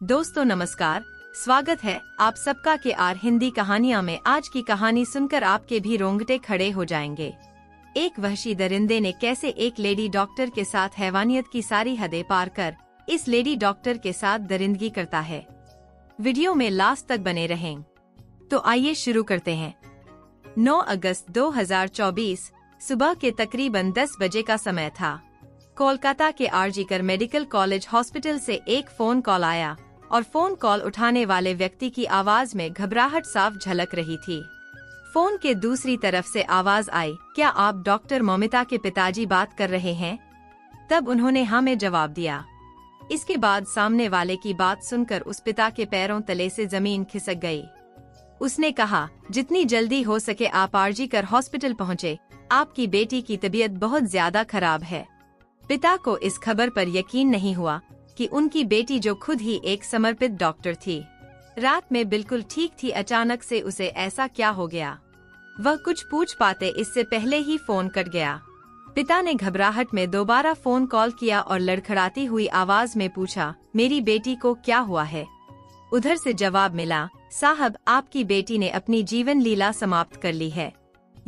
दोस्तों नमस्कार, स्वागत है आप सबका के आर हिंदी कहानियां में। आज की कहानी सुनकर आपके भी रोंगटे खड़े हो जाएंगे। एक वहशी दरिंदे ने कैसे एक लेडी डॉक्टर के साथ हैवानियत की सारी हदें पार कर इस लेडी डॉक्टर के साथ दरिंदगी करता है। वीडियो में लास्ट तक बने रहें। तो आइए शुरू करते हैं। 9 अगस्त 2024 सुबह के तकरीबन 10 बजे का समय था। कोलकाता के आरजीकर मेडिकल कॉलेज हॉस्पिटल से एक फोन कॉल आया और फोन कॉल उठाने वाले व्यक्ति की आवाज में घबराहट साफ झलक रही थी। फोन के दूसरी तरफ से आवाज आई, क्या आप डॉक्टर मौमिता के पिताजी बात कर रहे हैं? तब उन्होंने हाँ में जवाब दिया। इसके बाद सामने वाले की बात सुनकर उस पिता के पैरों तले से जमीन खिसक गई। उसने कहा, जितनी जल्दी हो सके आप आरजीकर हॉस्पिटल पहुँचे, आपकी बेटी की तबीयत बहुत ज्यादा खराब है। पिता को इस खबर पर यकीन नहीं हुआ कि उनकी बेटी जो खुद ही एक समर्पित डॉक्टर थी, रात में बिल्कुल ठीक थी, अचानक से उसे ऐसा क्या हो गया। वह कुछ पूछ पाते इससे पहले ही फोन कट गया। पिता ने घबराहट में दोबारा फोन कॉल किया और लड़खड़ाती हुई आवाज में पूछा, मेरी बेटी को क्या हुआ है? उधर से जवाब मिला, साहब आपकी बेटी ने अपनी जीवन लीला समाप्त कर ली है।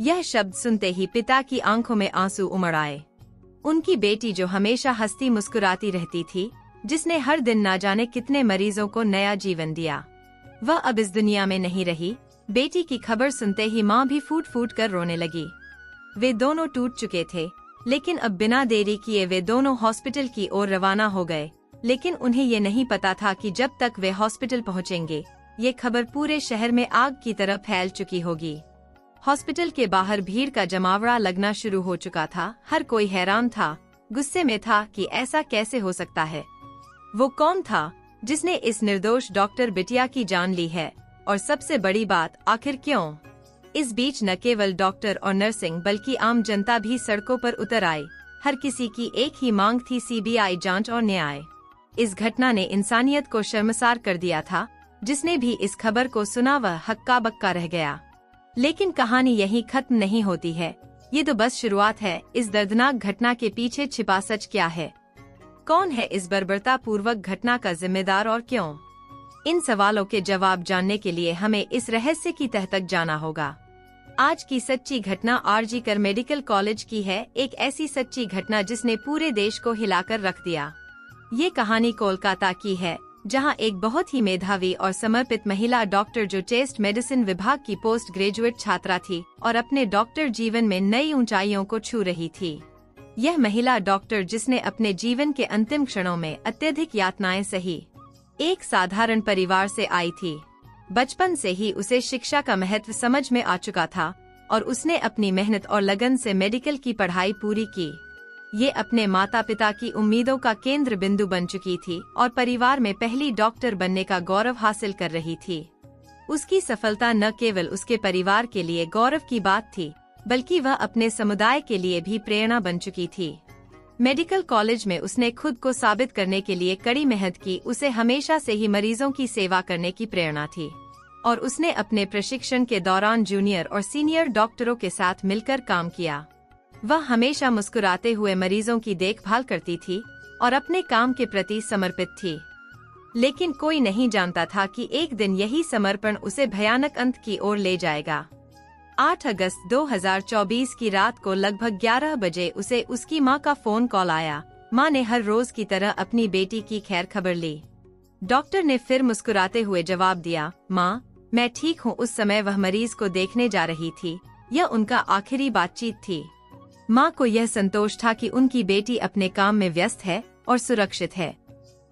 यह शब्द सुनते ही पिता की आंखों में आंसू उमड़ आए। उनकी बेटी जो हमेशा हंसती मुस्कुराती रहती थी, जिसने हर दिन ना जाने कितने मरीजों को नया जीवन दिया, वह अब इस दुनिया में नहीं रही। बेटी की खबर सुनते ही माँ भी फूट फूट कर रोने लगी। वे दोनों टूट चुके थे, लेकिन अब बिना देरी किए वे दोनों हॉस्पिटल की ओर रवाना हो गए। लेकिन उन्हें ये नहीं पता था कि जब तक वे हॉस्पिटल पहुँचेंगे, ये खबर पूरे शहर में आग की तरह फैल चुकी होगी। हॉस्पिटल के बाहर भीड़ का जमावड़ा लगना शुरू हो चुका था। हर कोई हैरान था, गुस्से में था कि ऐसा कैसे हो सकता है। वो कौन था जिसने इस निर्दोष डॉक्टर बिटिया की जान ली है, और सबसे बड़ी बात, आखिर क्यों? इस बीच न केवल डॉक्टर और नर्सिंग बल्कि आम जनता भी सड़कों पर उतर आई। हर किसी की एक ही मांग थी, सीबीआई जांच और न्याय। इस घटना ने इंसानियत को शर्मसार कर दिया था। जिसने भी इस खबर को सुना वह हक्का बक्का रह गया। लेकिन कहानी यहीं खत्म नहीं होती है। ये तो बस शुरुआत है। इस दर्दनाक घटना के पीछे छिपा सच क्या है? कौन है इस बर्बरता पूर्वक घटना का जिम्मेदार और क्यों? इन सवालों के जवाब जानने के लिए हमें इस रहस्य की तह तक जाना होगा। आज की सच्ची घटना आरजीकर मेडिकल कॉलेज की है। एक ऐसी सच्ची घटना जिसने पूरे देश को हिलाकर रख दिया। ये कहानी कोलकाता की है, जहां एक बहुत ही मेधावी और समर्पित महिला डॉक्टर जो चेस्ट मेडिसिन विभाग की पोस्ट ग्रेजुएट छात्रा थी और अपने डॉक्टर जीवन में नई ऊंचाइयों को छू रही थी। यह महिला डॉक्टर जिसने अपने जीवन के अंतिम क्षणों में अत्यधिक यातनाएं सही, एक साधारण परिवार से आई थी। बचपन से ही उसे शिक्षा का महत्व समझ में आ चुका था और उसने अपनी मेहनत और लगन से मेडिकल की पढ़ाई पूरी की। ये अपने माता पिता की उम्मीदों का केंद्र बिंदु बन चुकी थी और परिवार में पहली डॉक्टर बनने का गौरव हासिल कर रही थी। उसकी सफलता न केवल उसके परिवार के लिए गौरव की बात थी, बल्कि वह अपने समुदाय के लिए भी प्रेरणा बन चुकी थी। मेडिकल कॉलेज में उसने खुद को साबित करने के लिए कड़ी मेहनत की। उसे हमेशा से ही मरीजों की सेवा करने की प्रेरणा थी और उसने अपने प्रशिक्षण के दौरान जूनियर और सीनियर डॉक्टरों के साथ मिलकर काम किया। वह हमेशा मुस्कुराते हुए मरीजों की देखभाल करती थी और अपने काम के प्रति समर्पित थी। लेकिन कोई नहीं जानता था कि एक दिन यही समर्पण उसे भयानक अंत की ओर ले जाएगा। 8 अगस्त 2024 की रात को लगभग 11 बजे उसे उसकी मां का फोन कॉल आया। मां ने हर रोज की तरह अपनी बेटी की खैर खबर ली। डॉक्टर ने फिर मुस्कुराते हुए जवाब दिया, मां, मैं ठीक हूं। उस समय वह मरीज को देखने जा रही थी। यह उनका आखिरी बातचीत थी। मां को यह संतोष था कि उनकी बेटी अपने काम में व्यस्त है और सुरक्षित है।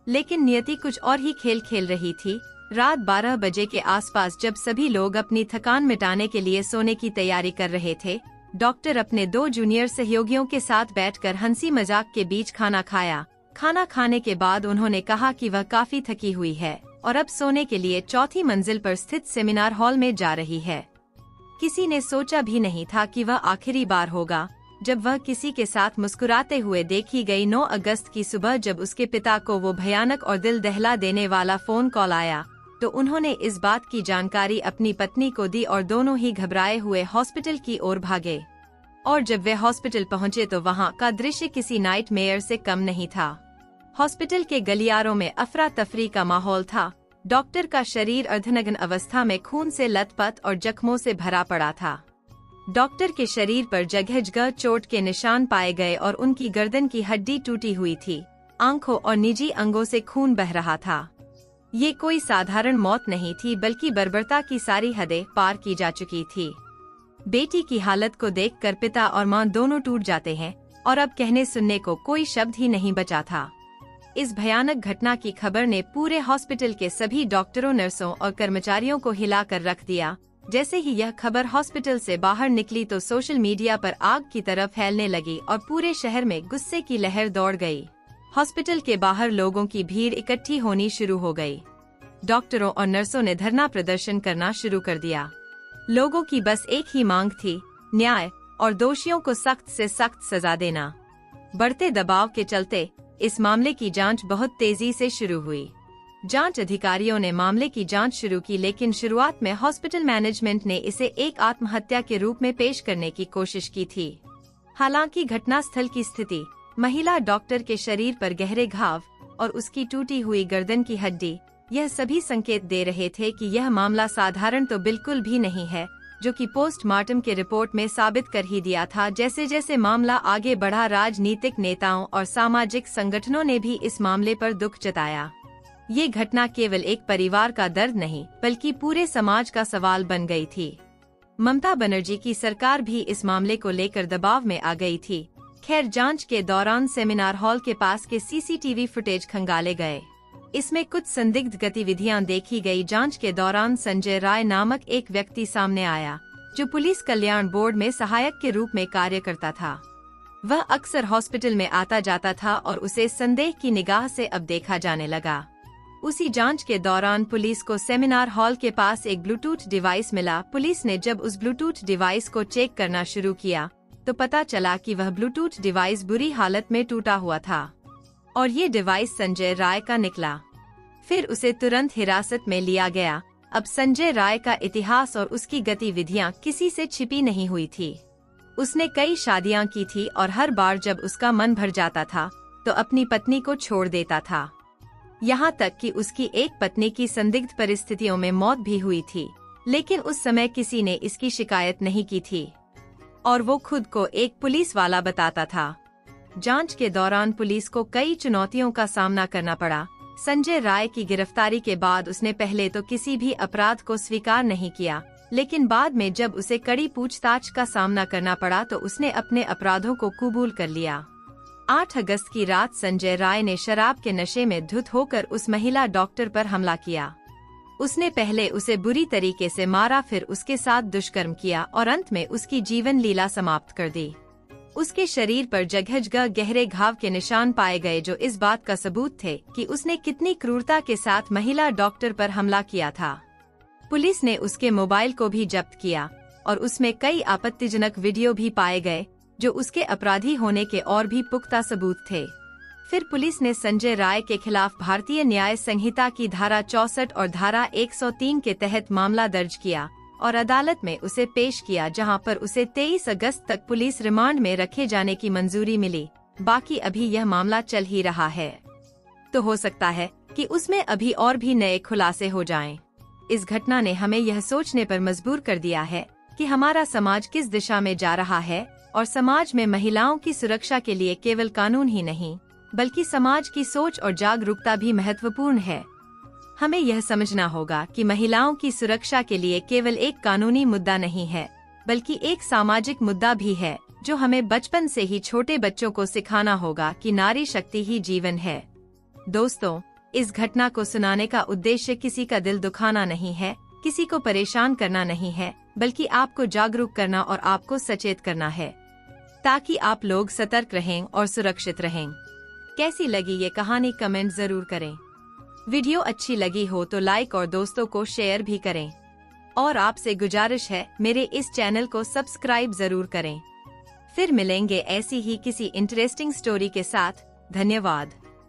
लेकिन नियति कुछ और ही खेल खेल रही थी। रात 12 बजे के आसपास जब सभी लोग अपनी थकान मिटाने के लिए सोने की तैयारी कर रहे थे, डॉक्टर अपने 2 जूनियर सहयोगियों के साथ बैठकर हंसी मजाक के बीच खाना खाया। खाना खाने के बाद उन्होंने कहा कि वह काफी थकी हुई है और अब सोने के लिए 4थी मंजिल पर स्थित सेमिनार हॉल में जा रही है। किसी ने सोचा भी नहीं था कि वह आखिरी बार होगा जब वह किसी के साथ मुस्कुराते हुए देखी गई। 9 अगस्त की सुबह जब उसके पिता को वो भयानक और दिल दहला देने वाला फोन कॉल आया, तो उन्होंने इस बात की जानकारी अपनी पत्नी को दी और दोनों ही घबराए हुए हॉस्पिटल की ओर भागे। और जब वे हॉस्पिटल पहुंचे तो वहां का दृश्य किसी नाइटमेयर से कम नहीं था। हॉस्पिटल के गलियारों में अफरा तफरी का माहौल था। डॉक्टर का शरीर अर्धनग्न अवस्था में खून से लथपथ और जख्मों से भरा पड़ा था। डॉक्टर के शरीर पर जगह जगह चोट के निशान पाए गए और उनकी गर्दन की हड्डी टूटी हुई थी। आंखों और निजी अंगों से खून बह रहा था। ये कोई साधारण मौत नहीं थी, बल्कि बर्बरता की सारी हदें पार की जा चुकी थी। बेटी की हालत को देखकर पिता और मां दोनों टूट जाते हैं और अब कहने सुनने को कोई शब्द ही नहीं बचा था। इस भयानक घटना की खबर ने पूरे हॉस्पिटल के सभी डॉक्टरों, नर्सों और कर्मचारियों को हिलाकर रख दिया। जैसे ही यह खबर हॉस्पिटल से बाहर निकली तो सोशल मीडिया पर आग की तरह फैलने लगी और पूरे शहर में गुस्से की लहर दौड़ गई। हॉस्पिटल के बाहर लोगों की भीड़ इकट्ठी होनी शुरू हो गई। डॉक्टरों और नर्सों ने धरना प्रदर्शन करना शुरू कर दिया। लोगों की बस एक ही मांग थी, न्याय और दोषियों को सख्त से सख्त सजा देना। बढ़ते दबाव के चलते इस मामले की जांच बहुत तेजी से शुरू हुई। जांच अधिकारियों ने मामले की जांच शुरू की, लेकिन शुरुआत में हॉस्पिटल मैनेजमेंट ने इसे एक आत्महत्या के रूप में पेश करने की कोशिश की थी। हालांकि घटनास्थल की स्थिति, महिला डॉक्टर के शरीर पर गहरे घाव और उसकी टूटी हुई गर्दन की हड्डी, यह सभी संकेत दे रहे थे कि यह मामला साधारण तो बिल्कुल भी नहीं है, जो कि पोस्टमार्टम के रिपोर्ट में साबित कर ही दिया था। जैसे जैसे मामला आगे बढ़ा, राजनीतिक नेताओं और सामाजिक संगठनों ने भी इस मामले पर दुख जताया। ये घटना केवल एक परिवार का दर्द नहीं, बल्कि पूरे समाज का सवाल बन गई थी। ममता बनर्जी की सरकार भी इस मामले को लेकर दबाव में आ गई थी। खैर, जांच के दौरान सेमिनार हॉल के पास के सीसीटीवी फुटेज खंगाले गए। इसमें कुछ संदिग्ध गतिविधियां देखी गई। जांच के दौरान संजय राय नामक एक व्यक्ति सामने आया, जो पुलिस कल्याण बोर्ड में सहायक के रूप में कार्य करता था। वह अक्सर हॉस्पिटल में आता जाता था और उसे संदेह की निगाह से अब देखा जाने लगा। उसी जांच के दौरान पुलिस को सेमिनार हॉल के पास एक ब्लूटूथ डिवाइस मिला। पुलिस ने जब उस ब्लूटूथ डिवाइस को चेक करना शुरू किया तो पता चला कि वह ब्लूटूथ डिवाइस बुरी हालत में टूटा हुआ था और ये डिवाइस संजय राय का निकला। फिर उसे तुरंत हिरासत में लिया गया। अब संजय राय का इतिहास और उसकी गतिविधियां किसी से छिपी नहीं हुई थी। उसने कई शादियां की थी और हर बार जब उसका मन भर जाता था तो अपनी पत्नी को छोड़ देता था। यहाँ तक कि उसकी एक पत्नी की संदिग्ध परिस्थितियों में मौत भी हुई थी, लेकिन उस समय किसी ने इसकी शिकायत नहीं की थी और वो खुद को एक पुलिस वाला बताता था। जांच के दौरान पुलिस को कई चुनौतियों का सामना करना पड़ा। संजय राय की गिरफ्तारी के बाद उसने पहले तो किसी भी अपराध को स्वीकार नहीं किया, लेकिन बाद में जब उसे कड़ी पूछताछ का सामना करना पड़ा तो उसने अपने अपराधों को कबूल कर लिया। 8 अगस्त की रात संजय राय ने शराब के नशे में धुत होकर उस महिला डॉक्टर पर हमला किया। उसने पहले उसे बुरी तरीके से मारा, फिर उसके साथ दुष्कर्म किया और अंत में उसकी जीवन लीला समाप्त कर दी। उसके शरीर पर जगह जगह गहरे घाव के निशान पाए गए, जो इस बात का सबूत थे कि उसने कितनी क्रूरता के साथ महिला डॉक्टर पर हमला किया था। पुलिस ने उसके मोबाइल को भी जब्त किया और उसमें कई आपत्तिजनक वीडियो भी पाए गए, जो उसके अपराधी होने के और भी पुख्ता सबूत थे। फिर पुलिस ने संजय राय के खिलाफ भारतीय न्याय संहिता की धारा 64 और धारा 103 के तहत मामला दर्ज किया और अदालत में उसे पेश किया, जहां पर उसे 23 अगस्त तक पुलिस रिमांड में रखे जाने की मंजूरी मिली। बाकी अभी यह मामला चल ही रहा है, तो हो सकता है कि उसमें अभी और भी नए खुलासे हो जाएं। इस घटना ने हमें यह सोचने पर मजबूर कर दिया है कि हमारा समाज किस दिशा में जा रहा है और समाज में महिलाओं की सुरक्षा के लिए केवल कानून ही नहीं, बल्कि समाज की सोच और जागरूकता भी महत्वपूर्ण है। हमें यह समझना होगा कि महिलाओं की सुरक्षा के लिए केवल एक कानूनी मुद्दा नहीं है, बल्कि एक सामाजिक मुद्दा भी है, जो हमें बचपन से ही छोटे बच्चों को सिखाना होगा कि नारी शक्ति ही जीवन है। दोस्तों, इस घटना को सुनाने का उद्देश्य किसी का दिल दुखाना नहीं है, किसी को परेशान करना नहीं है, बल्कि आपको जागरूक करना और आपको सचेत करना है, ताकि आप लोग सतर्क रहें और सुरक्षित रहें। कैसी लगी ये कहानी कमेंट जरूर करें। वीडियो अच्छी लगी हो तो लाइक और दोस्तों को शेयर भी करें। और आपसे गुजारिश है, मेरे इस चैनल को सब्सक्राइब जरूर करें। फिर मिलेंगे ऐसी ही किसी इंटरेस्टिंग स्टोरी के साथ। धन्यवाद।